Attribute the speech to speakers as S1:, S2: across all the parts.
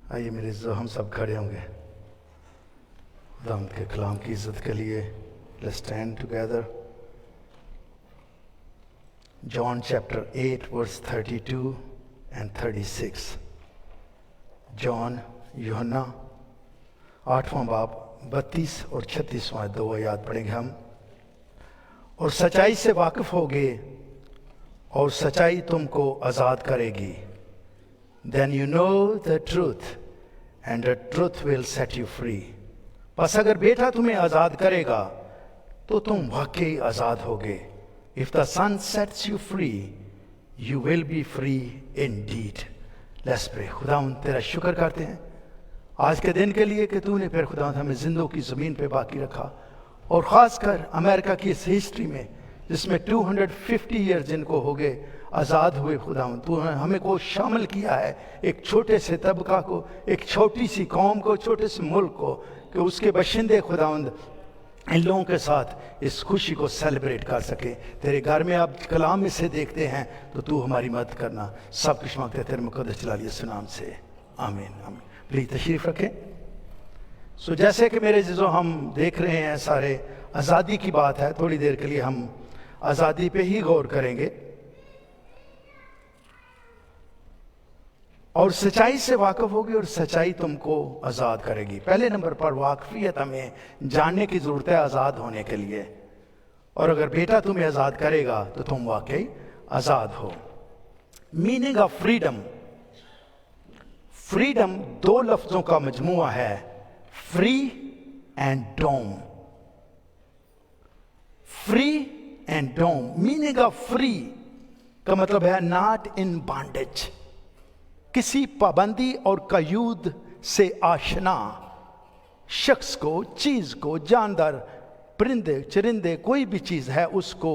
S1: آئیے میرے عزیزو ہم سب کھڑے ہوں گے خداوند کے کلام کی عزت کے لیے. Let's stand together. John chapter 8 verse 32 and 36. جان یوحنا 8واں باب 32 اور 36واں دو آیات پڑھیں گے ہم. اور سچائی سے واقف ہوگے اور سچائی تم کو آزاد کرے گی. Then you know the truth and the truth will set you free. پس اگر بیٹا تمہیں آزاد کرے گا تو تم واقعی آزاد ہوگے. If the Son sets you free, you will be free indeed. Let's pray. خداوند تیرا شکر کرتے ہیں آج کے دن کے لیے کہ تو نے پھر خداوند ہمیں زندوں کی زمین پہ باقی رکھا، اور خاص کر امریکہ کی اس ہسٹری میں جس میں 250 ایئر جن کو ہو گئے آزاد ہوئے. خداوند تو نے ہمیں کو شامل کیا ہے، ایک چھوٹے سے طبقہ کو، ایک چھوٹی سی قوم کو، چھوٹے سے ملک کو، کہ اس کے باشندے خداوند ان لوگوں کے ساتھ اس خوشی کو سیلیبریٹ کر سکے. تیرے گھر میں اب کلام میں سے دیکھتے ہیں تو ہماری مدد کرنا. سب کچھ مانگتے ہیں تیرے مقدس جلالی اس نام سے، آمین آمین. پلیز تشریف رکھیں. جیسے کہ میرے عزیزو ہم دیکھ رہے ہیں سارے آزادی کی بات ہے، تھوڑی دیر کے لیے ہم آزادی پہ ہی غور کریں گے. اور سچائی سے واقف ہوگی اور سچائی تم کو آزاد کرے گی. پہلے نمبر پر واقفیت ہمیں جاننے کی ضرورت ہے آزاد ہونے کے لیے. اور اگر بیٹا تمہیں آزاد کرے گا تو تم واقعی آزاد ہو. Meaning of freedom. فریڈم دو لفظوں کا مجموعہ ہے، free and dom. Free and dom. Meaning of free کا مطلب ہے ناٹ ان بانڈیج، کسی پابندی اور قیود سے آشنا شخص کو، چیز کو، جاندار، پرندے چرندے، کوئی بھی چیز ہے اس کو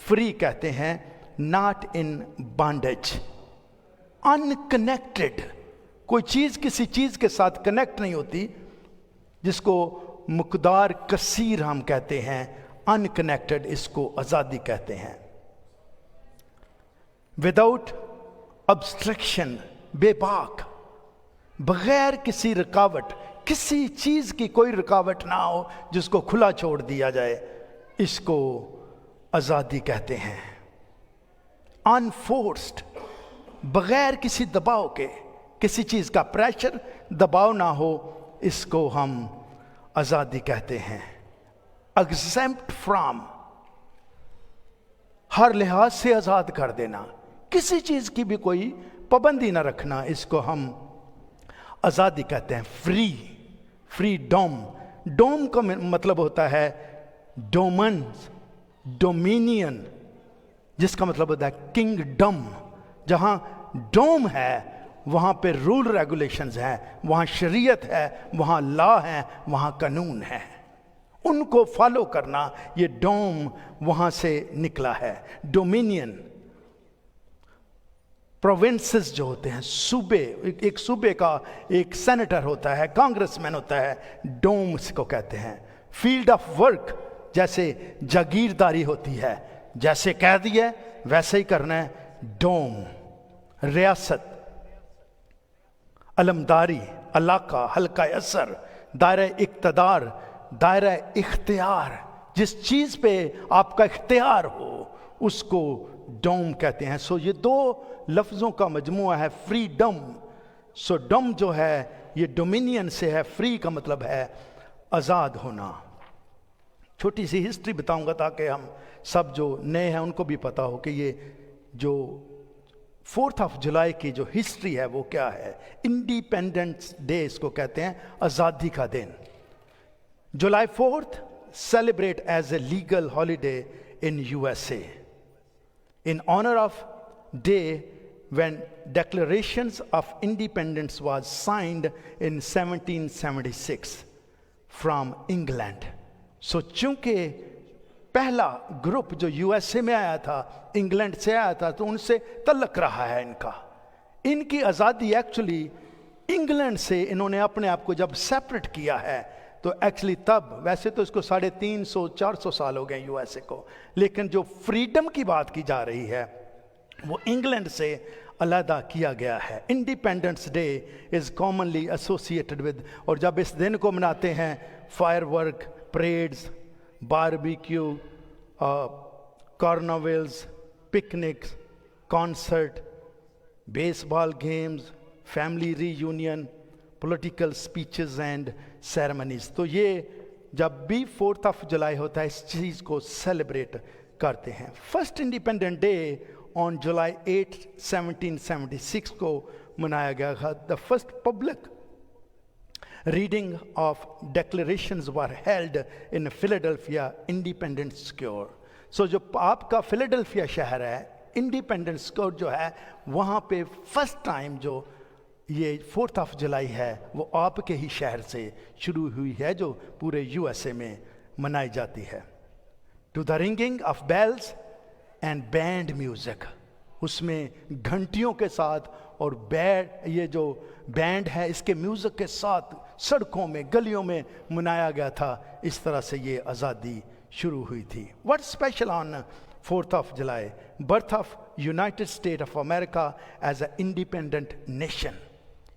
S1: فری کہتے ہیں. Not in bondage. In connected. کوئی چیز کسی چیز کے ساتھ کنیکٹ نہیں ہوتی، جس کو مقدار کثیر ہم کہتے ہیں. ان کنیکٹڈ اس کو آزادی کہتے ہیں. Without abstraction. بے باک، بغیر کسی رکاوٹ، کسی چیز کی کوئی رکاوٹ نہ ہو جس کو کھلا چھوڑ دیا جائے، اس کو آزادی کہتے ہیں. انفورسڈ. بغیر کسی دباؤ کے، کسی چیز کا پریشر، دباؤ نہ ہو، اس کو ہم آزادی کہتے ہیں. ایگزیمپٹ فرام. ہر لحاظ سے آزاد کر دینا، کسی چیز کی بھی کوئی پابندی نہ رکھنا، اس کو ہم آزادی کہتے ہیں. فری. فری ڈوم. ڈوم کا مطلب ہوتا ہے ڈومن، ڈومینین، جس کا مطلب ہوتا ہے کنگڈم. جہاں ڈوم ہے وہاں پہ رول ریگولیشنز ہیں، وہاں شریعت ہے، وہاں لا ہے، وہاں قانون ہے. ان کو فالو کرنا، یہ ڈوم وہاں سے نکلا ہے. ڈومینین. پروونسز جو ہوتے ہیں، صوبے، ایک صوبے کا ایک سینیٹر ہوتا ہے، کانگریس مین ہوتا ہے، ڈوم اس کو کہتے ہیں. Field of work. جیسے جاگیرداری ہوتی ہے، جیسے کہہ دیا ویسے ہی کرنا ہے، ڈوم. ریاست. علمداری، علاقہ، حلقہ اثر، دائرہ اقتدار، دائرہ اختیار. جس چیز پہ آپ کا اختیار ہو اس کو ڈوم کہتے ہیں. یہ دو لفظوں کا مجموعہ ہے، فریڈم. ڈوم جو ہے یہ ڈومینین سے ہے. فری کا مطلب ہے آزاد ہونا. چھوٹی سی ہسٹری بتاؤں گا تاکہ ہم سب جو نئے ہیں ان کو بھی پتا ہو کہ یہ جو 4 جولائی کی جو ہسٹری ہے وہ کیا ہے. انڈیپینڈنس ڈے اس کو کہتے ہیں، آزادی کا دن. July 4th celebrate as a legal holiday in USA in honor of day when Declarations of Independence was signed in 1776 from England. چونکہ پہلا گروپ جو USA میں آیا تھا، انگلینڈ سے آیا تھا، تو ان سے تعلق رہا ہے ان کا. ان کی آزادی ایکچولی انگلینڈ سے انہوں نے اپنے آپ کو جب سیپریٹ کیا ہے تو ایکچولی تب، ویسے تو اس کو 350-400 سال ہو گئے USA کو، لیکن جو فریڈم کی بات کی جا رہی ہے وہ انگلینڈ سے علیحدہ کیا گیا ہے. Independence Day is commonly associated with, اور جب اس دن کو مناتے ہیں fire work, parades, barbecue, carnivals, picnics, concert, baseball games, family reunion, political speeches and ceremonies. تو یہ جب بھی 4th آف جولائی ہوتا ہے اس چیز کو سیلیبریٹ کرتے ہیں. First Independent Day on July 8, 1776 کو منایا گیا تھا. The first public reading of declarations were held in Philadelphia Independence Square. سو جو آپ کا فیلاڈلفیا شہر ہے, انڈیپینڈنس اسکوئر جو ہے, وہاں پہ فرسٹ ٹائم جو یہ 4th آف جولائی ہے وہ آپ کے ہی شہر سے شروع ہوئی ہے جو پورے USA میں منائی جاتی ہے. To the ringing of bells and band music, اس میں گھنٹیوں کے ساتھ اور یہ جو بینڈ ہے اس کے میوزک کے ساتھ سڑکوں میں گلیوں میں منایا گیا تھا. اس طرح سے یہ آزادی شروع ہوئی تھی. What special on 4th of July? Birth of United State of America as a independent nation.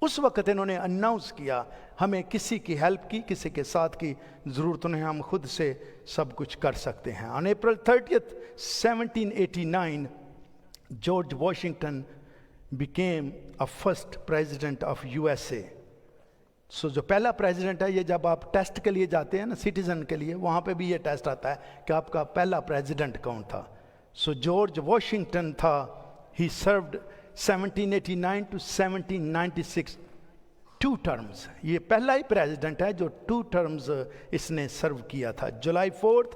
S1: اس وقت انہوں نے اناؤنس کیا ہمیں کسی کی ہیلپ کی, کسی کے ساتھ کی ضرورت نہیں, ہم خود سے سب کچھ کر سکتے ہیں. آن April 30th, 1789 George Washington became a first president of USA. سو جو پہلا پریزیڈنٹ ہے, یہ جب آپ ٹیسٹ کے لیے جاتے ہیں نا سٹیزن کے لیے, وہاں پہ بھی یہ ٹیسٹ آتا ہے کہ آپ کا پہلا پریزیڈنٹ کون تھا. سو جارج واشنگٹن تھا. ہی سروڈ 1789 to 1796 2 terms. یہ پہلا ہی پریزیڈنٹ ہے جو 2 terms اس نے سرو کیا تھا. جولائی 4th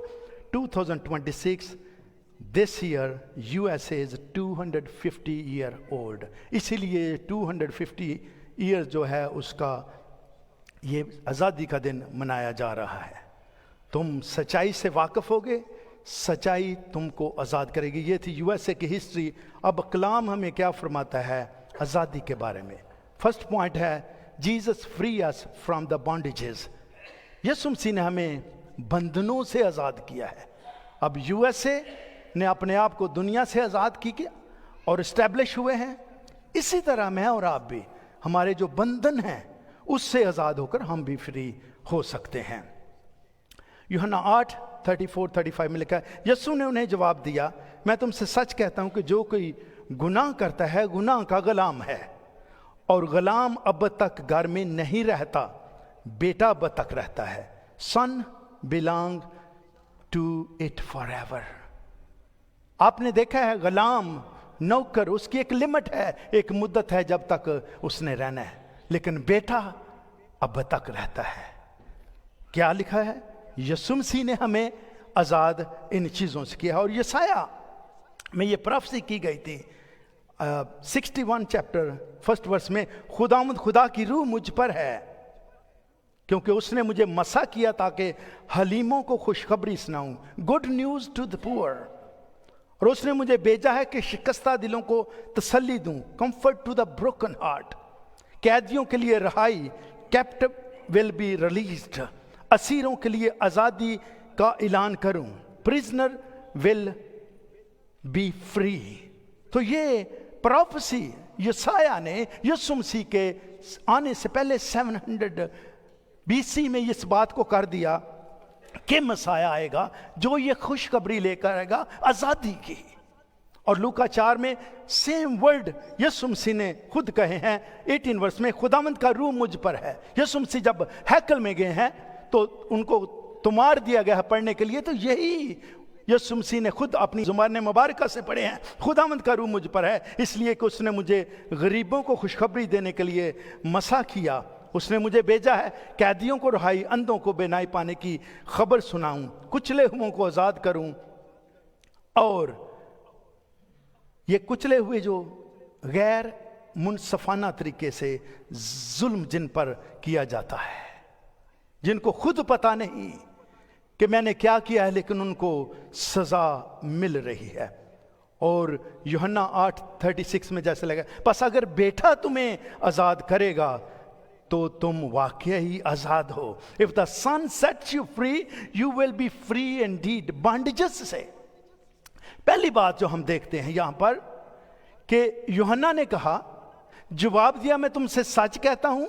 S1: 2026 this year USA is 250 year old. اسی لیے 250 ایئر جو ہے اس کا یہ آزادی کا دن منایا جا رہا ہے. تم سچائی سے واقف ہوگے, سچائی تم کو آزاد کرے گی. یہ تھی USA کی ہسٹری. اب کلام ہمیں کیا فرماتا ہے آزادی کے بارے میں؟ فرسٹ پوائنٹ ہے Jesus free us from the bondages. یسوع مسیح نے ہمیں بندھنوں سے آزاد کیا ہے. اب USA نے اپنے آپ کو دنیا سے آزاد کی اور اسٹیبلش ہوئے ہیں. اسی طرح میں اور آپ بھی ہمارے جو بندھن ہیں اس سے آزاد ہو کر ہم بھی فری ہو سکتے ہیں. یوحنا 8:34-35 میں لکھا ہے, یسوع نے انہیں جواب دیا, میں تم سے سچ کہتا ہوں کہ جو کوئی گناہ کرتا ہے گناہ کا غلام ہے, اور غلام اب تک گھر میں نہیں رہتا, بیٹا اب تک رہتا ہے. Son belong to it forever. آپ نے دیکھا ہے غلام, نوکر, اس کی ایک لمٹ ہے, ایک مدت ہے جب تک اس نے رہنا ہے, لیکن بیٹا اب تک رہتا ہے. کیا لکھا ہے؟ یسوع مسیح نے ہمیں آزاد ان چیزوں سے کیا. اور یسایہ میں یہ پروفیسی کی گئی تھی 61 چیپٹر 1 ورس میں, خداوند خدا کی روح مجھ پر ہے کیونکہ اس نے مجھے مسح کیا تاکہ حلیموں کو خوشخبری سناؤں, گڈ نیوز ٹو دا پور. اور اس نے مجھے بھیجا ہے کہ شکستہ دلوں کو تسلی دوں, comfort to the broken heart. قیدیوں کے لیے رہائی, کیپٹو ول بی ریلیزڈ. اسیروں کے لیے آزادی کا اعلان کروں, پریزنر ول بی فری. تو یہ پروفیسی یسایہ نے یسوع مسیح کے آنے سے پہلے 700 BC میں اس بات کو کر دیا کہ مسیح آئے گا جو یہ خوشخبری لے کر آئے گا آزادی کی. اور لوکا 4 میں سیم ورڈ یسوع مسیح نے خود کہے ہیں 18 ورس میں, خداوند کا روح مجھ پر ہے. یسوع مسیح جب ہیکل میں گئے ہیں تو ان کو تمار دیا گیا پڑھنے کے لیے, تو یہی یسوع مسیح نے خود اپنی زبان مبارکہ سے پڑھے ہیں, خداوند کا روح مجھ پر ہے اس لیے کہ اس نے مجھے غریبوں کو خوشخبری دینے کے لیے مسح کیا. اس نے مجھے بھیجا ہے قیدیوں کو رہائی, اندھوں کو بینائی پانے کی خبر سناؤں, کچلے ہوئوں کو آزاد کروں. اور یہ کچلے ہوئے جو غیر منصفانہ طریقے سے ظلم جن پر کیا جاتا ہے, جن کو خود پتہ نہیں کہ میں نے کیا کیا ہے لیکن ان کو سزا مل رہی ہے. اور یوحنا 8:36 میں جیسے لگا, بس اگر بیٹا تمہیں آزاد کرے گا تو تم واقعی آزاد ہو. If the son sets you free, you will be free indeed. بانڈیجز سے پہلی بات جو ہم دیکھتے ہیں یہاں پر کہ यूहन्ना ने कहा, जवाब दिया, मैं तुमसे सच कहता हूं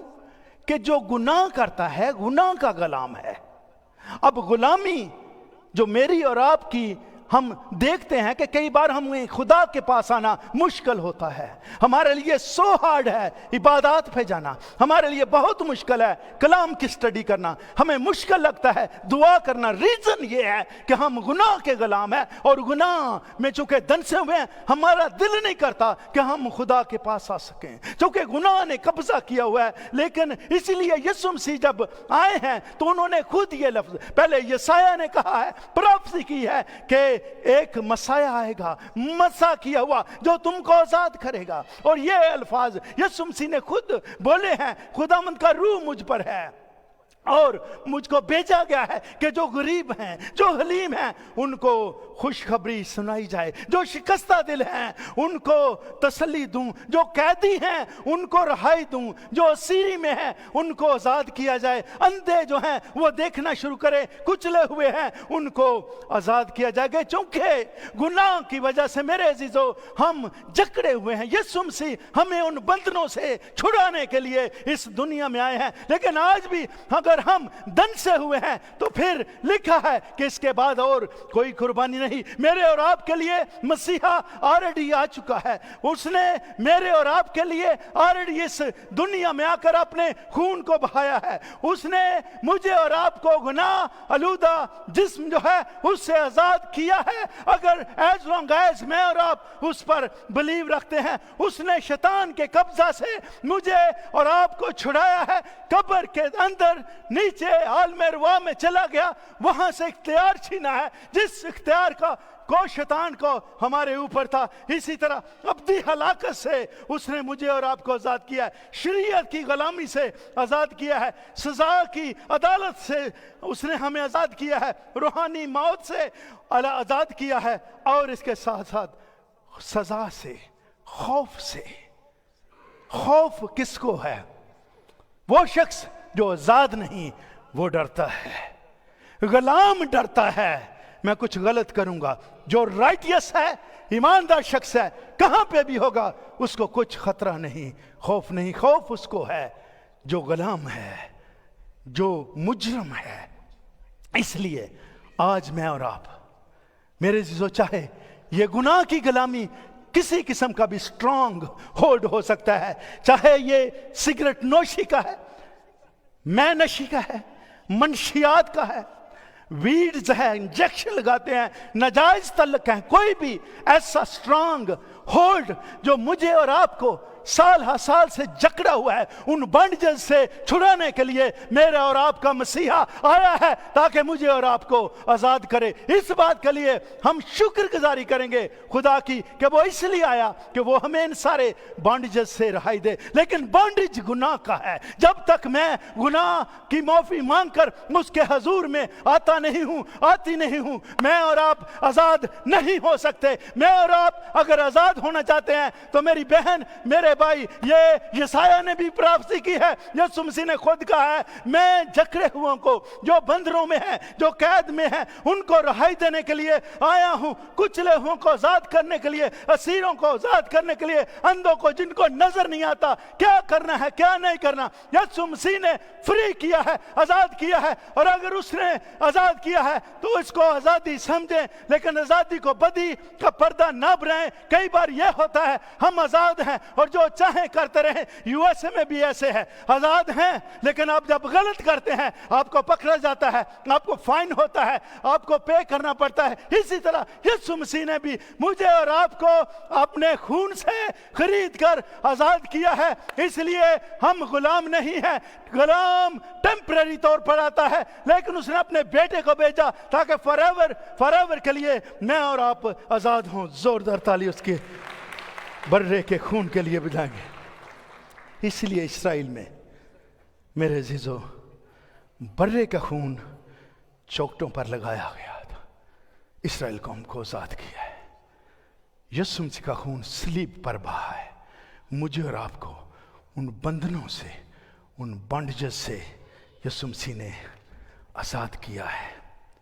S1: कि जो गुनाह करता है गुनाह का गुलाम है। अब गुलामी जो मेरी और आपकी हम देखते हैं कि कई बार हमें खुदा के पास आना मुश्किल होता है, हमारे लिए सो हार्ड है इबादत पे जाना, हमारे लिए बहुत मुश्किल है कलाम की स्टडी करना, हमें मुश्किल लगता है दुआ करना। रीजन ये है कि हम गुनाह के गुलाम हैं और गुनाह में चूंकि दंसे हुए हैं, हमारा दिल नहीं करता कि हम खुदा के पास आ सकें, चूंकि गुनाह ने कब्जा किया हुआ है। लेकिन इसलिए यीशु मसीह जब आए हैं तो उन्होंने खुद ये लफ्ज, पहले यशायाह ने कहा है, प्रोफेसी की है कि एक मसाया आएगा, मसा किया हुआ, जो तुमको आजाद करेगा। और ये अल्फाज यीशु मसीह ने खुद बोले हैं, खुदावंद का रूह मुझ पर है और मुझको भेजा गया है कि जो गरीब हैं, जो हलीम हैं, उनको खुशखबरी सुनाई जाए, जो शिकस्ता दिल हैं उनको तसल्ली दूं, जो कैदी हैं उनको रहाई दूं, जो असीरी में हैं उनको आजाद किया जाए, अंधे जो हैं वो देखना शुरू करें, कुचले हुए हैं उनको आजाद किया जाएगा। क्योंकि गुनाह की वजह से मेरे अजीजों हम जकड़े हुए हैं। यीशु मसीह हमें उन बंधनों से छुड़ाने के लिए इस दुनिया में आए हैं। लेकिन आज भी अगर हम दंसे हुए हैं तो फिर लिखा है कि इसके बाद और कोई कुर्बानी नहीं। मेरे और आपके लिए मसीहा ऑलरेडी आ चुका है, उसने मेरे और आपके लिए ऑलरेडी इस दुनिया में आकर अपने खून को बहाया है, उसने मुझे और आपको गुनाह आलूदा जिस्म जो है उससे आजाद किया है। अगर एज लॉन्ग एज मैं और आप उस पर बिलीव रखते हैं, उसने शैतान के कब्जा से मुझे और आपको छुड़ाया है, कब्र के अंदर नीचे आलमे रुआ में चला गया, वहां से इख्तियार छीना है जिस इख्तियार को शैतान को हमारे ऊपर था। इसी तरह अब्दी हलाकत से उसने मुझे और आपको आजाद किया है, शरीयत की गुलामी से आजाद किया है, सजा की अदालत से उसने हमें आजाद किया है, रूहानी मौत से आजाद किया है, और इसके साथ साथ सजा से, खौफ से। खौफ किसको है? वो शख्स जो आजाद नहीं, वो डरता है, गुलाम डरता है मैं कुछ गलत करूंगा। जो राइटियस है, ईमानदार शख्स है, कहां पे भी होगा उसको कुछ खतरा नहीं, खौफ नहीं। खौफ उसको है जो गुलाम है, जो मुजरम है। इसलिए आज मैं और आप, मेरे जीजो, चाहे ये गुनाह की गुलामी किसी किस्म का भी स्ट्रांग होल्ड हो सकता है, चाहे ये सिगरेट नोशी का है, मैं नशी का है, मंशियात का है, वीड्स है, इंजेक्शन लगाते हैं, नाजायज तल्लक है, कोई भी ऐसा स्ट्रांग होल्ड जो मुझे और आपको साल हर साल से जकड़ा हुआ है, उन बंधन से छुड़ाने के लिए मेरा और आपका मसीहा आया है ताकि मुझे और आपको आजाद करे। इस बात के लिए हम शुक्रगुजारी करेंगे खुदा की कि वो इसलिए आया कि वो हमें इन सारे बॉन्डेज से रहाई दे। लेकिन बॉन्डेज गुनाह का है। जब तक मैं गुनाह की माफी मांगकर उसके हजूर में आता नहीं हूं, आती नहीं हूं, मैं और आप आजाद नहीं हो सकते। मैं और आप अगर आजाद होना चाहते हैं तो मेरी बहन, मेरे भाई, ये यशायाह ने भी प्राप्ति की है, यीशु मसीह ने खुद कहा है, मैं जकड़े हुओं को, जो बंदरों में है, जो कैद में है, उनको रहाई देने के लिए आया हूं, कुचले हुओं को आजाद करने के लिए, असीरों को आजाद करने के लिए, अंधों को जिनको नजर नहीं आता क्या करना है क्या नहीं करना, यीशु मसीह ने फ्री किया है, आजाद किया है। और अगर उसने आजाद किया है तो इसको आजादी समझें, लेकिन आजादी को बदी का पर्दा ना बनाएं। कई बार यह होता है हम आजाद हैं और जो चाहे करते रहे। यूएसए में भी ऐसे है, आजाद हैं, लेकिन आप जब गलत करते हैं आपको पकड़ा जाता है, आपको फाइन होता है, आपको पे करना पड़ता है। इसी तरह यीशु मसीह ने भी मुझे और आपको अपने खून से खरीद कर आजाद किया है। इसलिए हम गुलाम नहीं हैं। गुलाम टेम्पररी तौर पर आता है, लेकिन उसने अपने बेटे को भेजा ताकि फॉरएवर के लिए मैं और आप आजाद हों। जोरदार ताली उसके बर्रे के खून के लिए बजाएंगे। इसलिए इस्राएल में मेरे अजीजों बर्रे का खून चौखटों पर लगाया गया था, इस्राएल कौम को आजाद किया है। यीशु मसीह का खून सलीब पर बहा है, मुझे और आपको उन बंधनों से, उन बॉन्डेजेस से यीशु मसीह ने आजाद किया है।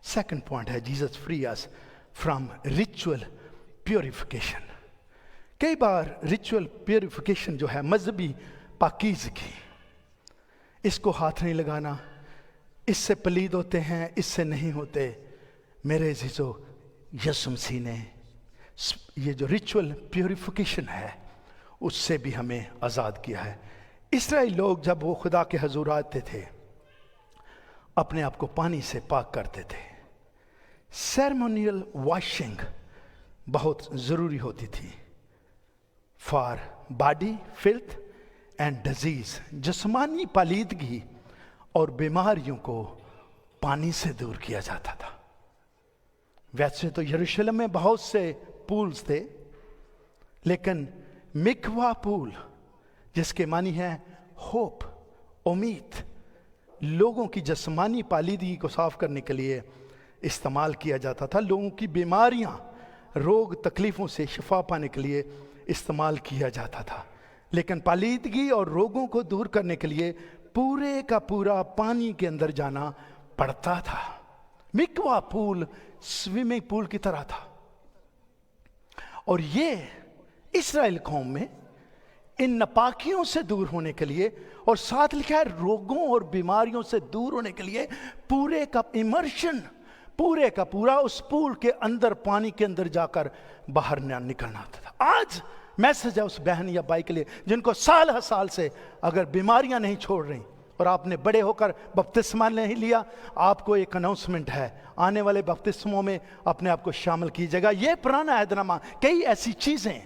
S1: सेकंड पॉइंट है, Jesus free us from ritual purification. कई बार रिचुअल प्योरिफिकेशन जो है, मजहबी पाकीज़गी, इसको हाथ नहीं लगाना, इससे पलीद होते हैं, इससे नहीं होते। मेरे अज़ीज़ों, यीशु मसीह ने ये जो रिचुअल प्योरिफिकेशन है उससे भी हमें आज़ाद किया है। इस्राएली लोग जब वो खुदा के हजूर आते थे, अपने आप को पानी से पाक करते थे। सेरेमोनियल वॉशिंग बहुत ज़रूरी होती थी for body filth and disease. जिस्मानी पालीदगी और बीमारियों को पानी से दूर किया जाता था। वैसे तो यरूशलेम में बहुत से पूल्स थे, लेकिन मिकवा पूल, जिसके मानी है होप, उम्मीद, लोगों की जिस्मानी पालीदगी को साफ करने के लिए इस्तेमाल किया जाता था। लोगों की बीमारियां, रोग तकलीफ़ों से शिफा पाने के लिए इस्तेमाल किया जाता था। लेकिन पालीदगी और रोगों को दूर करने के लिए पूरे का पूरा पानी के अंदर जाना पड़ता था। मिकवा पूल स्विमिंग पूल की तरह था। और ये इस्राएल कौम में इन नापाकियों से दूर होने के लिए, और साथ लिखा है रोगों और बीमारियों से दूर होने के लिए, पूरे का इमर्शन, पूरे का पूरा उस पूल के अंदर, पानी के अंदर जाकर बाहर निकलना होता था। आज मैसेज है उस बहन या भाई के लिए जिनको साल हर साल से अगर बीमारियां नहीं छोड़ रही और आपने बड़े होकर बपतिस्मा नहीं लिया, आपको एक अनाउंसमेंट है, आने वाले बपतिस्मों में अपने आप को शामिल कीजिएगा। ये पुराना अहदनामा, कई ऐसी चीज़ें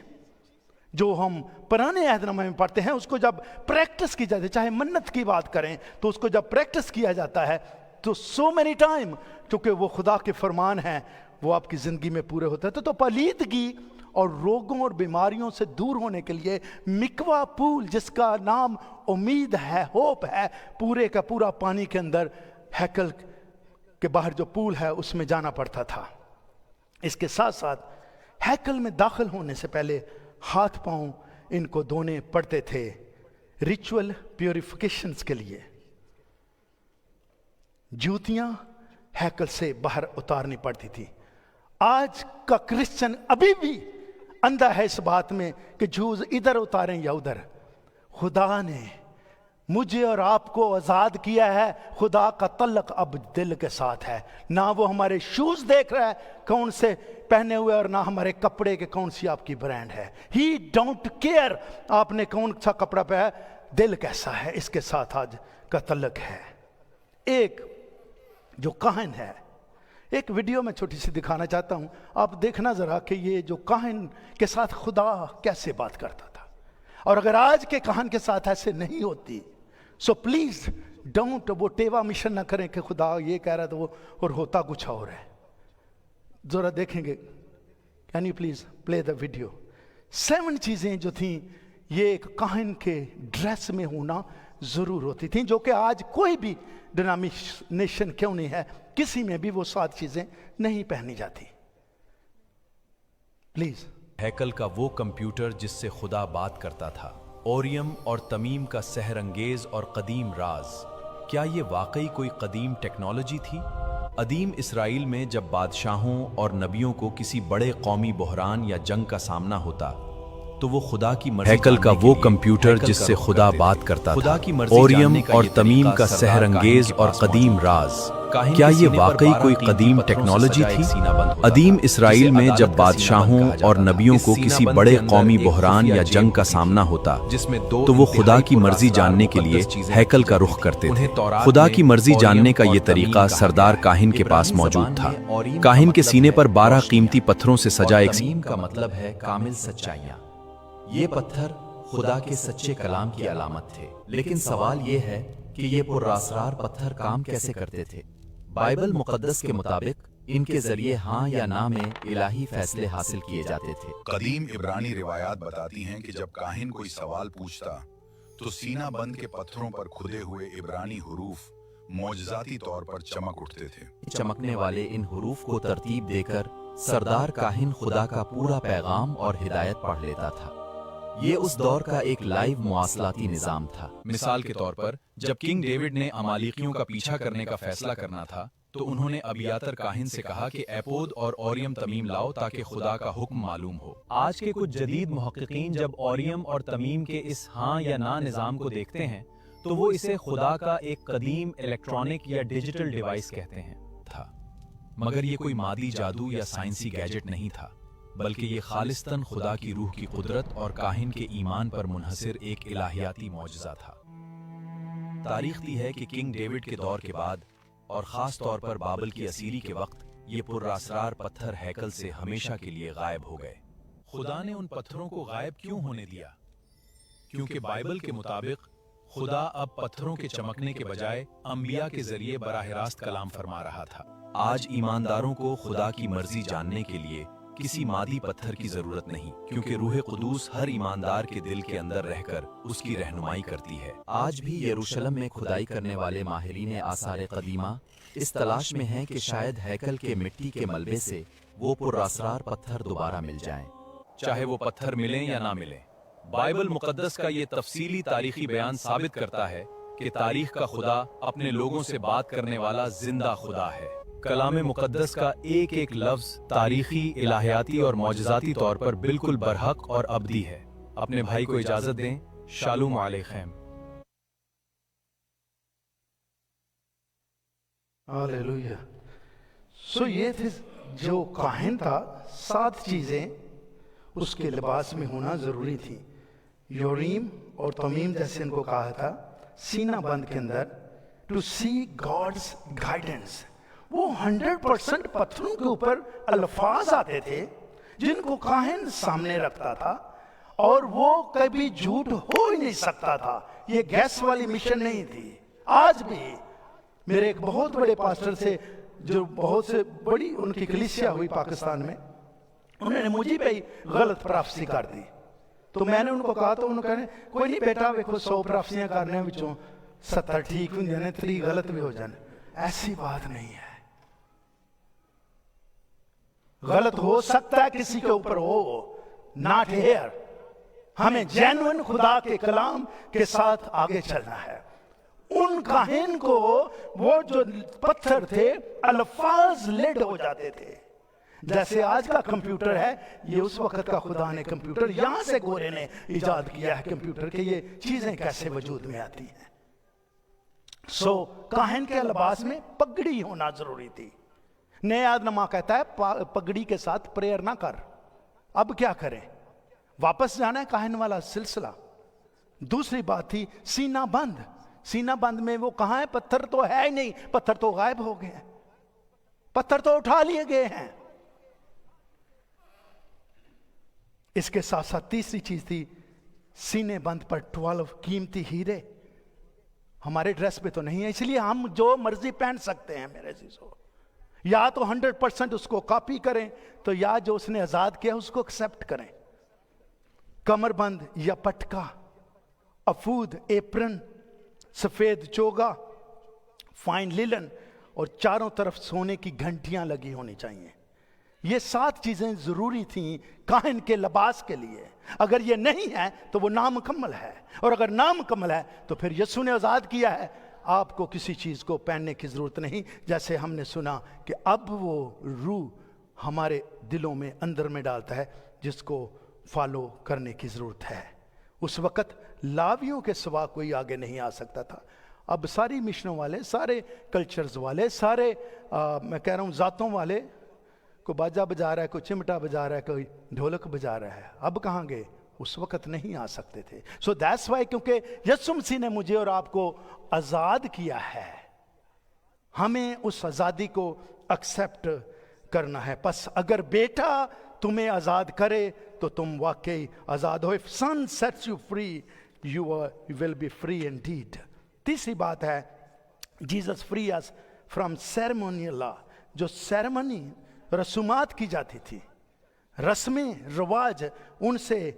S1: जो हम पुराने अहदनामे में पढ़ते हैं, उसको जब प्रैक्टिस की जाती है, चाहे मन्नत की बात करें तो उसको जब प्रैक्टिस किया जाता है तो सो मेनी टाइम, क्योंकि वो खुदा के फरमान हैं, वो आपकी ज़िंदगी में पूरे होते हैं। तो पालीदगी और रोगों और बीमारियों से दूर होने के लिए मिकवा पूल, जिसका नाम उम्मीद है, होप है, पूरे का पूरा पानी के अंदर हैकल के बाहर जो पूल है उसमें जाना पड़ता था। इसके साथ साथ हैकल में दाखिल होने से पहले हाथ पांव इनको धोने पड़ते थे रिचुअल प्योरिफिकेशंस के लिए। जूतियां हैकल से बाहर उतारनी पड़ती थी। आज का क्रिश्चियन अभी भी अंधा है इस बात में कि जूज इधर उतारें या उधर। खुदा ने मुझे और आपको आज़ाद किया है। खुदा का तल्लक अब दिल के साथ है। ना वो हमारे शूज देख रहा है कौन से पहने हुए, और ना हमारे कपड़े के कौन सी आपकी ब्रांड है। ही डोंट केयर आपने कौन सा कपड़ा पहना है, दिल कैसा है, इसके साथ आज का तल्लक है। एक जो काहिन है, एक वीडियो में छोटी सी दिखाना चाहता हूं, आप देखना जरा कि ये जो काहिन के साथ खुदा कैसे बात करता था, और अगर आज के काहिन के साथ ऐसे नहीं होती, सो प्लीज डोंट वो टेवा मिशन ना करें कि खुदा ये कह रहा है तो वो और होता कुछ और है। जरा देखेंगे, can you please play the video. 7 चीजें जो थी ये एक काहिन के ड्रेस में होना जरूर होती थी, जो कि आज कोई भी डिनोमिनेशन क्यों नहीं है, किसी में भी वो 7 चीजें नहीं पहनी जाती। प्लीज।
S2: हैकल का वो कंप्यूटर जिससे खुदा बात करता था, ओरियम और तमीम का सहरंगेज और कदीम राज, क्या ये वाकई कोई कदीम टेक्नोलॉजी थी? अदीम इसराइल में जब बादशाहों और नबियों को किसी बड़े कौमी बहरान या जंग का सामना होता तो वो खुदा की मर्जी, हैकल का वो कंप्यूटर जिससे खुदा बात करता था, ओरियम और तमीम का सहरंगेज और कदीम राज, क्या ये वाकई कोई कदीम टेक्नोलॉजी थी? अदीम इसराइल में जब बादशाहों और नबियों को किसी बड़े कौमी बहरान या जंग का सामना होता तो वो खुदा की मर्जी जानने के लिए हैकल का रुख करते थे। खुदा की मर्जी जानने का ये तरीका सरदार काहिन के पास मौजूद था। काहिन के सीने पर 12 कीमती पत्थरों से सजा एक
S3: तमीम का मतलब है कामिल सच्चाइयाँ। ये पत्थर खुदा के सच्चे कलाम की अलामत थे। लेकिन सवाल ये है कि ये पुरअसरार पत्थर काम कैसे करते थे? बाइबल मुकद्दस के मुताबिक इनके जरिए हाँ या ना में इलाही फैसले हासिल किए जाते थे।
S4: कदीम इब्रानी रिवायात बताती हैं कि जब काहिन कोई सवाल पूछता तो सीना बंद के पत्थरों पर खुदे हुए इब्रानी हुरूफ मौजज़ाती तौर पर चमक उठते थे।
S3: चमकने वाले इन हुरूफ को तरतीब देकर सरदार काहिन खुदा का पूरा पैगाम और हिदायत पढ़ लेता था। ये उस दौर का एक लाइव मुआसलाती निजाम था।
S2: मिसाल के तौर पर जब किंग डेविड ने अमालिकियों का पीछा करने का फैसला करना था تو انہوں نے ابیاتر کاہن سے کہا کہ ایپود اور اوریم تمیم لاؤ تاکہ خدا کا حکم معلوم ہو۔
S5: آج کے کچھ جدید محققین جب اوریم اور تمیم کے اس ہاں یا نہ نظام کو دیکھتے ہیں تو وہ اسے خدا کا ایک قدیم الیکٹرانک یا ڈیجیٹل ڈیوائس کہتے ہیں۔
S2: تھا مگر یہ کوئی مادی جادو یا سائنسی گیجٹ نہیں تھا، بلکہ یہ خالصتاً خدا کی روح کی قدرت اور کاہن کے ایمان پر منحصر ایک الہیاتی معجزہ تھا۔ تاریخ دی ہے کہ کنگ ڈیوڈ کے دور کے بعد اور خاص طور پر بابل کی اسیری کے وقت یہ پراسرار پتھر ہیکل سے ہمیشہ کے لیے غائب ہو گئے۔ خدا نے ان پتھروں کو غائب کیوں ہونے دیا؟ کیونکہ بائبل کے مطابق خدا اب پتھروں کے چمکنے کے بجائے انبیاء کے ذریعے براہ راست کلام فرما رہا تھا۔ آج ایمانداروں کو خدا کی مرضی جاننے کے لیے کسی مادی پتھر کی ضرورت نہیں، کیونکہ روح قدوس ہر ایماندار کے دل کے اندر رہ کر اس کی رہنمائی کرتی ہے۔
S3: آج بھی یروشلم میں کھدائی کرنے والے ماہرین آثار قدیمہ اس تلاش میں ہیں کہ شاید ہیکل کے مٹی کے ملبے سے وہ پراسرار پتھر دوبارہ مل جائیں۔
S2: چاہے وہ پتھر ملیں یا نہ ملیں، بائبل مقدس کا یہ تفصیلی تاریخی بیان ثابت کرتا ہے کہ تاریخ کا خدا اپنے لوگوں سے بات کرنے والا زندہ خدا ہے۔ کلام مقدس کا ایک ایک لفظ تاریخی، الہیاتی اور معجزاتی طور پر بالکل برحق اور ابدی ہے۔ اپنے بھائی کو اجازت دیں۔ شالوم علیکم۔
S1: ہاللیلویا۔ سو یہ تھے جو کاہن تھا، 7 چیزیں اس کے لباس میں ہونا ضروری تھی۔ یوریم اور تمیم جیسے ان کو کہا تھا، سینہ بند کے اندر ٹو سی گاڈز گائیڈنس۔ وہ 100% پتھروں کے اوپر الفاظ آتے تھے جن کو کاہن سامنے رکھتا تھا، اور وہ کبھی جھوٹ ہو ہی نہیں سکتا تھا۔ یہ گیس والی مشن نہیں تھی۔ آج بھی میرے ایک بہت بڑے پاسٹر سے جو بہت سے بڑی ان کی کلیسیا ہوئی پاکستان میں، انہوں نے مجھے پہ ہی غلط پرافسی کر دی۔ تو میں نے ان کو کہا، تو انہوں نے کہا کوئی نہیں بیٹا، ویکھو 100 پرافسیاں کرنے وچوں 70 ٹھیک ہو جانے، 3 غلط بھی ہو جانے۔ ایسی بات نہیں ہے۔ غلط ہو سکتا ہے کسی کے اوپر ہو، ناٹ ہیئر۔ ہمیں جینوئن خدا کے کلام کے ساتھ آگے چلنا ہے۔ ان کاہن کو وہ جو پتھر تھے الفاظ لیڈ ہو جاتے تھے، جیسے آج کا کمپیوٹر ہے، یہ اس وقت کا خدا نے کمپیوٹر، یہاں سے گورے نے ایجاد کیا ہے کمپیوٹر کہ یہ چیزیں کیسے وجود میں آتی ہیں۔ سو کاہن کے لباس میں پگڑی ہونا ضروری تھی۔ نیا نما کہتا ہے پگڑی کے ساتھ پریئر نہ کر۔ اب کیا کریں؟ واپس جانا ہے کاہن والا سلسلہ۔ دوسری بات تھی سینہ بند۔ سینہ بند میں وہ کہاں ہے؟ پتھر تو ہے ہی نہیں، پتھر تو غائب ہو گئے ہیں، پتھر تو اٹھا لیے گئے ہیں۔ اس کے ساتھ ساتھ تیسری چیز تھی سینے بند پر 12 قیمتی ہیرے۔ ہمارے ڈریس پہ تو نہیں ہے، اس لیے ہم جو مرضی پہن سکتے ہیں میرے عزیزو۔ یا تو 100% اس کو کاپی کریں، تو یا جو اس نے آزاد کیا اس کو ایکسپٹ کریں۔ کمر بند یا پٹکا، افود، ایپرن، سفید چوگا، فائن للن، اور چاروں طرف سونے کی گھنٹیاں لگی ہونی چاہیے۔ یہ 7 چیزیں ضروری تھیں کاہن کے لباس کے لیے۔ اگر یہ نہیں ہے تو وہ نامکمل ہے، اور اگر نامکمل ہے تو پھر یسوع نے آزاد کیا ہے، آپ کو کسی چیز کو پہننے کی ضرورت نہیں۔ جیسے ہم نے سنا کہ اب وہ روح ہمارے دلوں میں اندر میں ڈالتا ہے جس کو فالو کرنے کی ضرورت ہے۔ اس وقت لاویوں کے سوا کوئی آگے نہیں آ سکتا تھا۔ اب ساری مشنوں والے، سارے کلچرز والے، سارے میں کہہ رہا ہوں ذاتوں والے، کوئی باجا بجا رہا ہے، کوئی چمٹا بجا رہا ہے، کوئی ڈھولک بجا رہا ہے، اب کہاں گئے؟ اس وقت نہیں آ سکتے تھے۔ سو دیٹس وائی، کیونکہ یسوع مسیح نے مجھے اور آپ کو آزاد کیا ہے، ہمیں اس آزادی کو ایکسپٹ کرنا ہے۔ پس اگر بیٹا تمہیں آزاد کرے تو تم واقعی آزاد ہو۔ If son sets you free, you will be free indeed۔ تیسری بات ہے Jesus free us from ceremonial law۔ جو سیرمنی، رسومات کی جاتی تھی، رسمیں رواج، ان سے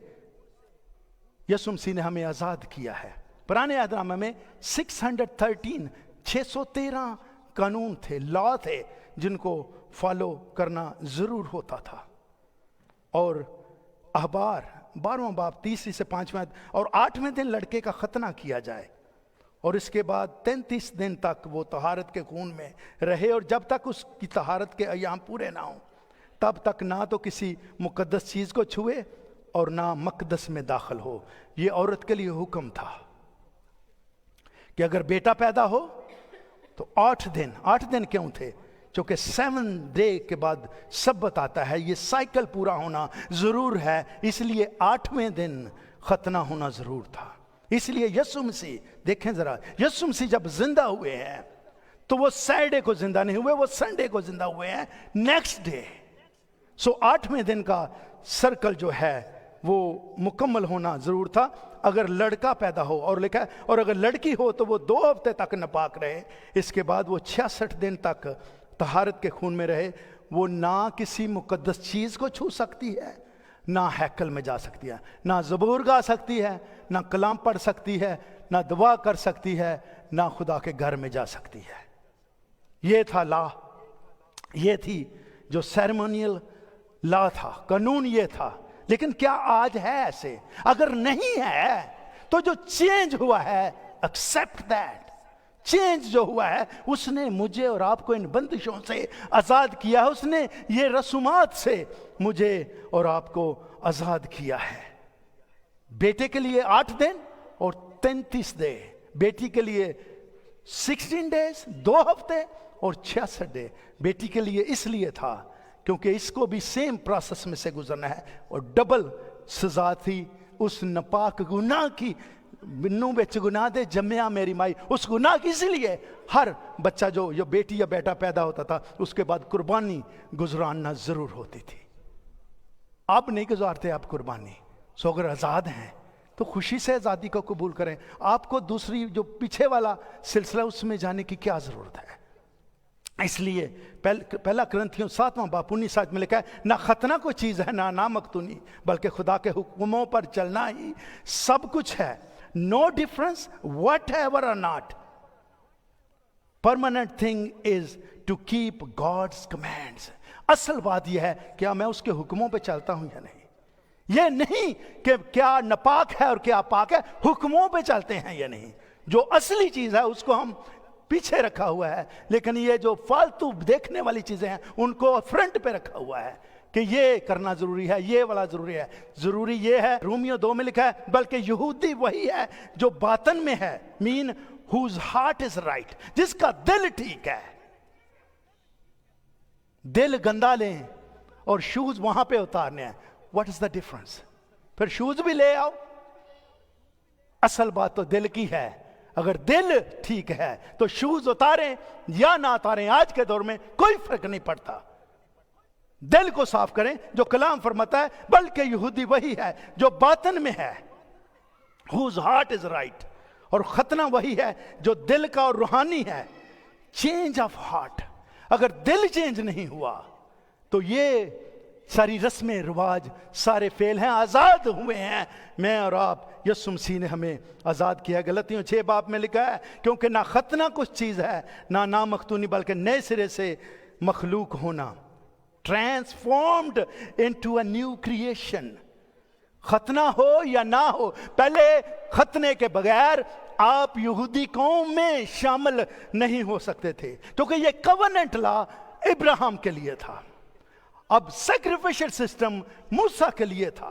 S1: یسوع مسیح نے ہمیں آزاد کیا ہے۔ پرانے عہد نامہ میں 613 قانون تھے، لا تھے، جن کو فالو کرنا ضرور ہوتا تھا۔ اور احبار 12واں باب 3 سے 5 اور 8ویں دن لڑکے کا ختنہ کیا جائے، और इसके बाद 33 दिन तक वो तहारत के खून में रहे, और जब तक उसकी तहारत के अयाम पूरे ना हों तब तक ना तो किसी मुकद्दस चीज़ को छुए और ना मकदस में दाखिल हो। ये औरत के लिए हुक्म था कि अगर बेटा पैदा हो तो 8 दिन क्यों थे? क्योंकि 7 डे के बाद सब्बत आता है, ये साइकिल पूरा होना ज़रूर है, इसलिए 8वें दिन खतना होना ज़रूर था। इसलिए यीशु मसीह, देखें ज़रा, यीशु मसीह जब जिंदा हुए हैं तो वो सैटरडे को जिंदा नहीं हुए, वो संडे को जिंदा हुए हैं, नेक्स्ट डे। सो 8वें दिन का सर्कल जो है वो मुकम्मल होना ज़रूर था। अगर लड़का पैदा हो, और लिखा है, और अगर लड़की हो तो वो 2 हफ्ते तक नापाक रहे, इसके बाद वो 66 दिन तक तहारत के खून में रहे। वो ना किसी मुकद्दस चीज़ को छू सकती है, ना हैकल में जा सकती है, ना ज़बूर गा सकती है, ना कलाम पढ़ सकती है, ना दुआ कर सकती है, ना खुदा के घर में जा सकती है। ये था लॉ, ये थी जो सेरेमोनियल लॉ था, कानून ये था। लेकिन क्या आज है ऐसे? अगर नहीं है तो जो चेंज हुआ है, एक्सेप्ट दैट। चेंज जो हुआ है उसने मुझे और आपको इन बंदिशों से आज़ाद किया है, उसने ये रसूमात से मुझे और आपको आज़ाद किया है। बेटे के लिए 8 दिन और 33 दिन, बेटी के लिए 16 डेज 2 हफ्ते और 66 डे। बेटी के लिए इसलिए था क्योंकि इसको भी सेम प्रोसेस में से गुजरना है, और डबल सजा थी उस नापाक गुनाह की। बिन्नू बिच गुनाह दे जम्मिया मेरी माई, उस गुनाह की। इसलिए हर बच्चा जो बेटी या बेटा पैदा होता था उसके बाद कुर्बानी गुजराना जरूर होती थी। आप नहीं गुजारते आप कुर्बानी। सो अगर आज़ाद हैं तो खुशी से आज़ादी को कबूल करें। आपको दूसरी जो पीछे वाला सिलसिला उसमें जाने की क्या ज़रूरत है? इसलिए पहला करंथियों 7वां बाब 19 में लिखा है, ना खतना कोई चीज़ है ना मख्तूनी, बल्कि खुदा के हुक्मों पर चलना ही सब कुछ है। No difference whatever are not, permanent thing is to keep God's commands. असल बात यह है क्या मैं उसके हुक्मों पे चलता हूं या नहीं। यह नहीं कि क्या नापाक है और क्या पाक है, हुक्मों पे चलते हैं या नहीं। जो असली चीज़ है उसको हम पीछे रखा हुआ है, लेकिन ये जो फालतू देखने वाली चीज़ें हैं उनको फ्रंट पे रखा हुआ है कि ये करना ज़रूरी है, ये वाला ज़रूरी है। ज़रूरी ये है, रोमियो 2 में लिखा है, बल्कि यहूदी वही है जो बातन में है, mean whose heart is right, जिसका दिल ठीक है। दिल गंदा लें और शूज वहां पे उतारने हैं, व्हाट इज द डिफरेंस? फिर शूज भी ले आओ। असल बात तो दिल की है। अगर दिल ठीक है तो शूज उतारें या ना उतारें, आज के दौर में कोई फर्क नहीं पड़ता। दिल को साफ करें, जो कलाम फरमाता है, बल्कि यहूदी वही है जो बातन में है, हुज हार्ट इज राइट। और खतना वही है जो दिल का और रूहानी है, चेंज ऑफ हार्ट। अगर दिल चेंज नहीं हुआ तो ये सारी रस्में रिवाज सारे फेल हैं। आज़ाद हुए हैं मैं और आप, यीशु मसीह ने हमें आज़ाद किया। गलतियों 6 बाब में लिखा है, क्योंकि ना खतना कुछ चीज़ है ना नामख्तूनी, बल्कि नए सिरे से मखलूक होना, transformed into a new creation. खतना हो या ना हो, पहले खतने के बगैर आप यहूदी कौम में शामिल नहीं हो सकते थे, क्योंकि ये कवनेंट लॉ इब्राहिम के लिए था। अब सैक्रिफिशियल सिस्टम मूसा के लिए था।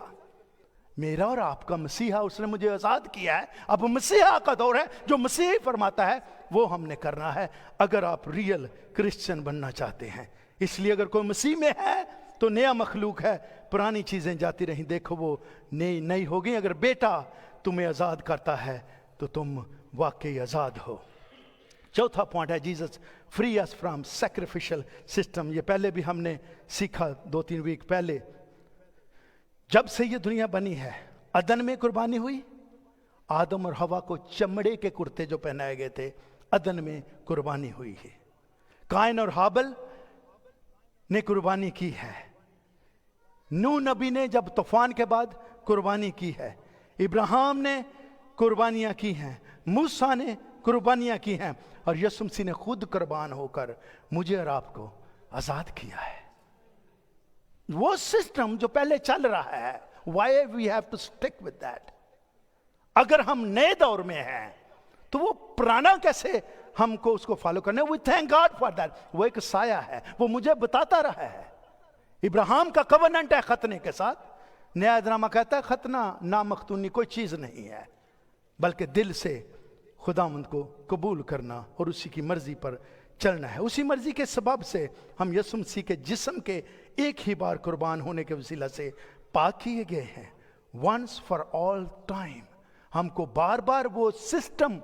S1: मेरा और आपका मसीहा, उसने मुझे आज़ाद किया है। अब मसीहा का दौर है, जो मसीह फरमाता है वो हमने करना है, अगर आप रियल क्रिश्चियन बनना चाहते हैं। इसलिए अगर कोई मसीह में है तो नया मखलूक है, पुरानी चीज़ें जाती रहीं, देखो वो नई नई हो गई। अगर बेटा तुम्हें आज़ाद करता है तो तुम वाकई आज़ाद हो। चौथा पॉइंट है, Jesus free us from sacrificial system. ये पहले भी हमने सीखा 2-3 वीक पहले। जब से ये दुनिया बनी है, अदन में कुर्बानी हुई। आदम और हवा को चमड़े के कुर्ते जो पहनाए गए थे, अदन में कुर्बानी हुई है। काइन और हाबल ने कुर्बानी की है। नूह नबी ने जब तूफान के बाद कुर्बानी की है। इब्राहिम ने कुर्बानियां की हैं, मूसा ने कुर्बानियां की हैं, और यीशु मसीह ने खुद कुर्बान होकर मुझे और आपको आजाद किया है। वो सिस्टम जो पहले चल रहा है, why we have to stick with that. अगर हम नए दौर में हैं तो वो पुराना कैसे हमको उसको फॉलो करना है? We thank God for that. वो एक साया है, वो मुझे बताता रहा है। इब्राहिम का कवनेंट है खतने के साथ। नया ड्रामा कहता है खतना नामख्तूनी कोई चीज नहीं है, बल्कि दिल से खुदावंद को कबूल करना और उसी की मर्जी पर चलना है। उसी मर्जी के सबब से हम यीशु मसीह के जिस्म के एक ही बार कुर्बान होने के वसीला से पाक किए गए हैं, वंस फॉर ऑल टाइम। हमको बार बार वो सिस्टम,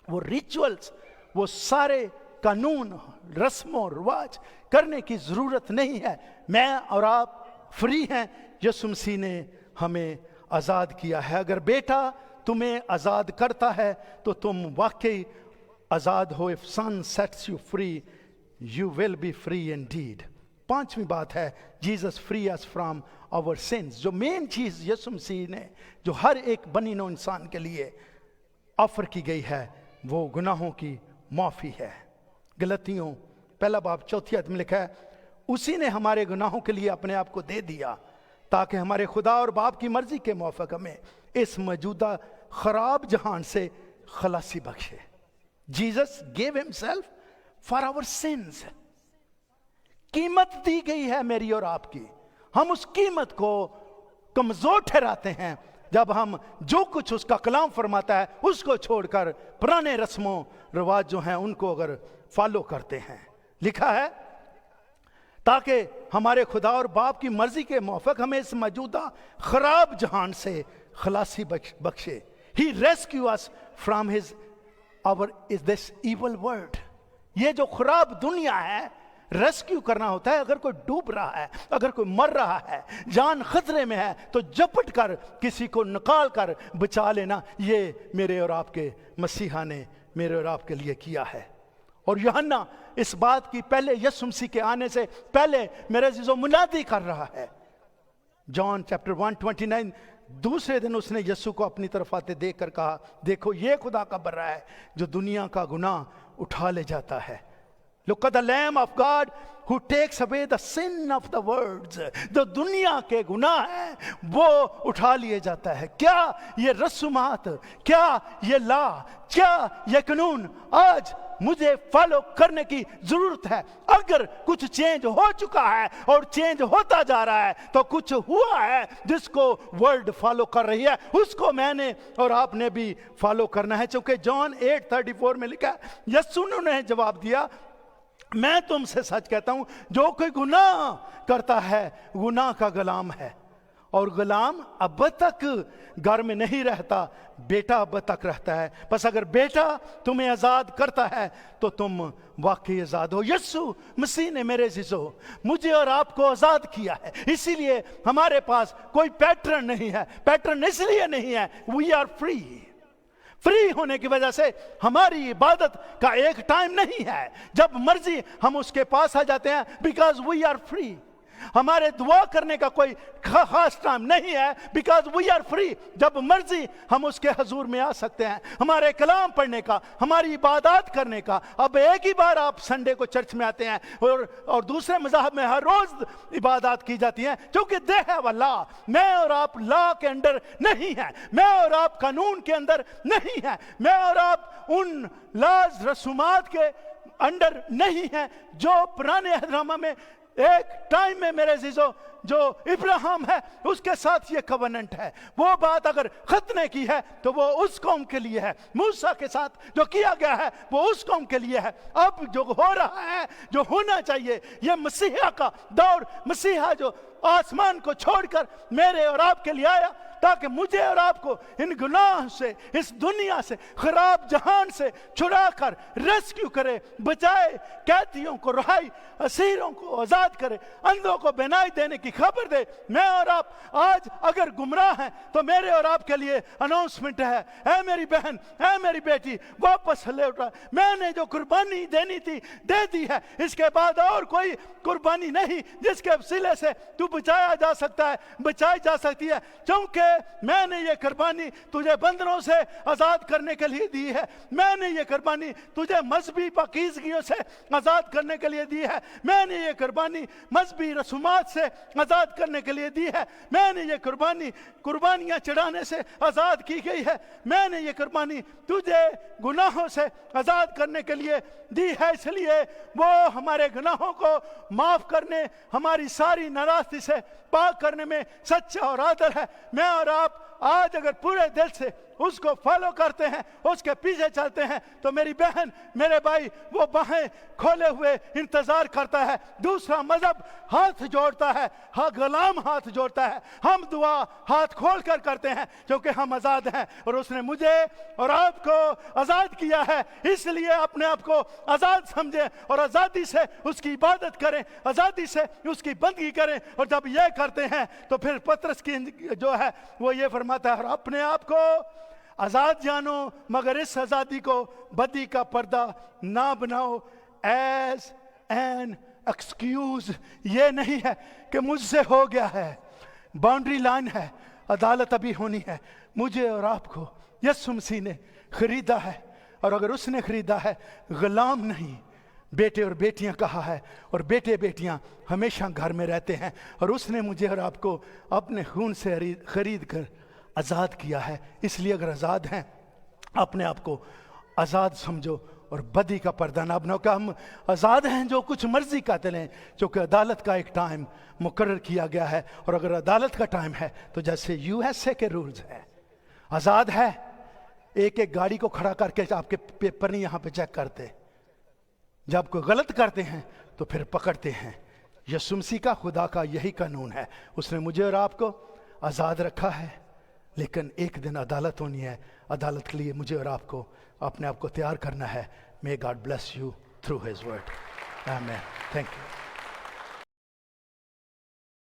S1: वो रिचुअल्स, वो सारे कानून, रस्मों रिवाज करने की जरूरत नहीं है। मैं और आप फ्री हैं। यीशु मसीह ने हमें आज़ाद किया है। अगर बेटा तुम्हें आज़ाद करता है तो तुम वाकई आज़ाद हो। If son sets you free you will be free indeed. पांचवी बात है Jesus free us from our sins. जो मेन चीज यीशु मसीह ने जो हर एक बनी नौ इंसान के लिए ऑफर की गई है वो गुनाहों की माफी है। गलतियों पहला बाब चौथी आयत में लिखा है, उसी ने हमारे गुनाहों के लिए अपने आप को दे दिया ताकि हमारे खुदा और बाप की मर्जी के मुआफिक हमें इस मौजूदा खराब जहान से खलासी बख्शे। Jesus gave himself for our sins. कीमत दी गई है मेरी और आपकी। हम उस कीमत को कमजोर ठहराते हैं जब हम जो कुछ उसका कलाम फरमाता है उसको छोड़कर पुराने रस्मों रिवाज जो हैं उनको अगर फॉलो करते हैं। लिखा है ताकि हमारे खुदा और बाप की मर्जी के मुआफिक हमें इस मौजूदा खराब जहान से खलासी बख्शे। He rescue us from his our is this evil world. ये जो खराब दुनिया है रेस्क्यू करना होता है। अगर कोई डूब रहा है, अगर कोई मर रहा है, जान खतरे में है, तो झपट कर किसी को निकाल कर बचा लेना। ये मेरे और आपके मसीहा ने मेरे और आपके लिए किया है। और यूहन्ना इस बात की पहले यीशु मसीह के आने से पहले मेरे अजीजों मुनादी कर रहा है। जॉन चैप्टर 1:29, दूसरे दिन उसने यीशु को अपनी तरफ आते देख कर कहा, देखो ये खुदा का बर्रा है जो दुनिया का गुनाह उठा ले जाता है। Look at the Lamb of God who takes away the sin of the world। जो दुनिया के गुनाह है वो उठा लिए जाता है। क्या ये रस्मात, क्या ये ला, क्या ये कानून आज मुझे फॉलो करने की जरूरत है? अगर कुछ चेंज हो चुका है और चेंज होता जा रहा है तो कुछ हुआ है जिसको वर्ल्ड फॉलो कर रही है, उसको मैंने और आपने भी फॉलो करना है। क्योंकि जॉन 8:34 में लिखा है, यीशु ने जवाब दिया, मैं तुमसे सच कहता हूं जो कोई गुनाह करता है गुनाह का गुलाम है, और गुलाम अब तक घर में नहीं रहता, बेटा अब तक रहता है। बस अगर बेटा तुम्हें आजाद करता है तो तुम वाकई आजाद हो। यीशु मसीह ने मेरे अज़ीज़ों मुझे और आपको आजाद किया है। इसीलिए हमारे पास कोई पैटर्न नहीं है। पैटर्न इसलिए नहीं है, वी आर फ्री। फ्री होने की वजह से हमारी इबादत का एक टाइम नहीं है जब मर्जी हम उसके पास आ जाते हैं, बिकॉज वी आर फ्री। हमारे दुआ करने का कोई खास टाइम नहीं है, बिकॉज वी आर फ्री। जब मर्जी हम उसके हजूर में आ सकते हैं। हमारे कलाम पढ़ने का, हमारी इबादत करने का, अब एक ही बार आप संडे को चर्च में आते हैं और दूसरे मज़हब में हर रोज इबादत की जाती है, क्योंकि दे हैव अ लॉ। मैं और आप लॉ के अंडर नहीं है, मैं और आप कानून के अंदर नहीं है, मैं और आप उन लाज रसूमात के अंडर नहीं है जो पुराने अहदनामा में एक टाइम में मेरे अज़ीज़ों जो इब्राहिम है उसके साथ ये कवनेंट है। वो बात अगर खतने की है तो वो उस कौम के लिए है, मूसा के साथ जो किया गया है वो उस कौम के लिए है। अब जो हो रहा है, जो होना चाहिए, ये मसीहा का दौर, मसीहा जो आसमान को छोड़कर मेरे और आपके लिए आया ताकि मुझे और आपको इन गुनाह से, इस दुनिया से, खराब जहान से छुड़ा कर रेस्क्यू करे, बचाए, कैदियों को रिहाई, असीरों को आजाद करे, अंधों को बेनाई देने की खबर दे। मैं और आप आज अगर गुमराह हैं तो मेरे और आपके लिए अनाउंसमेंट है, ऐ मेरी बहन, ऐ मेरी बेटी, वापस लौटा। मैंने जो कुर्बानी देनी थी दे दी है, इसके बाद और कोई कुर्बानी नहीं जिसके वसीले से तू बचाया जा सकता है, बचाई जा सकती है। क्योंकि मैंने ये कुर्बानी तुझे बंधनों से आज़ाद करने के लिए दी है, मैंने ये कुर्बानी तुझे मजहबी पाकीज़गियों से आज़ाद करने के लिए दी है, मैंने ये कुर्बानी मजहबी रसूमात से आज़ाद करने के लिए दी है, मैंने ये कुर्बानियाँ चढ़ाने से आज़ाद की गई है, मैंने ये कुर्बानी तुझे गुनाहों से आज़ाद करने के लिए दी है। इसलिए वो हमारे गुनाहों को माफ़ करने, हमारी सारी नाराज़गी से पाक करने में सच्चा और आदल है। मैं और आप आज अगर पूरे दिल से उसको फॉलो करते हैं, उसके पीछे चलते हैं, तो मेरी बहन, मेरे भाई, वो बाहें खोले हुए इंतजार करता है। दूसरा मजहब हाथ जोड़ता है, हाँ गुलाम हाथ जोड़ता है, हम दुआ हाथ खोल कर करते हैं क्योंकि हम आज़ाद हैं और उसने मुझे और आपको आज़ाद किया है। इसलिए अपने आप को आज़ाद समझें और आज़ादी से उसकी इबादत करें, आज़ादी से उसकी बंदगी करें। और जब ये करते हैं तो फिर पतरस की जो है वो ये फरमाता है, और अपने आप को आज़ाद जानो मगर इस आज़ादी को बदी का पर्दा ना बनाओ एज एन एक्सक्यूज। ये नहीं है कि मुझसे हो गया है, बाउंड्री लाइन है, अदालत अभी होनी है। मुझे और आपको यीशु मसीह ने खरीदा है, और अगर उसने खरीदा है, गुलाम नहीं, बेटे और बेटियां कहा है, और बेटे बेटियां हमेशा घर में रहते हैं। और उसने मुझे और आपको अपने खून से खरीद कर आज़ाद किया है। इसलिए अगर आज़ाद हैं, अपने आप को आज़ाद समझो और बदी का पर्दा ना बनाओ कि हम आज़ाद हैं जो कुछ मर्जी का चलें, क्योंकि अदालत का एक टाइम मुकर्रर किया गया है। और अगर अदालत का टाइम है तो जैसे यूएसए के रूल्स है, आज़ाद है, एक एक गाड़ी को खड़ा करके आपके पेपर नहीं यहाँ पे चेक करते, जब कोई गलत करते हैं तो फिर पकड़ते हैं। यीशु मसीह का, खुदा का यही कानून है। उसने मुझे और आपको आज़ाद रखा है, लेकिन एक दिन अदालत होनी है। अदालत के लिए मुझे और आपको अपने आप को तैयार करना है। May God bless you through his word. आमीन। Thank you.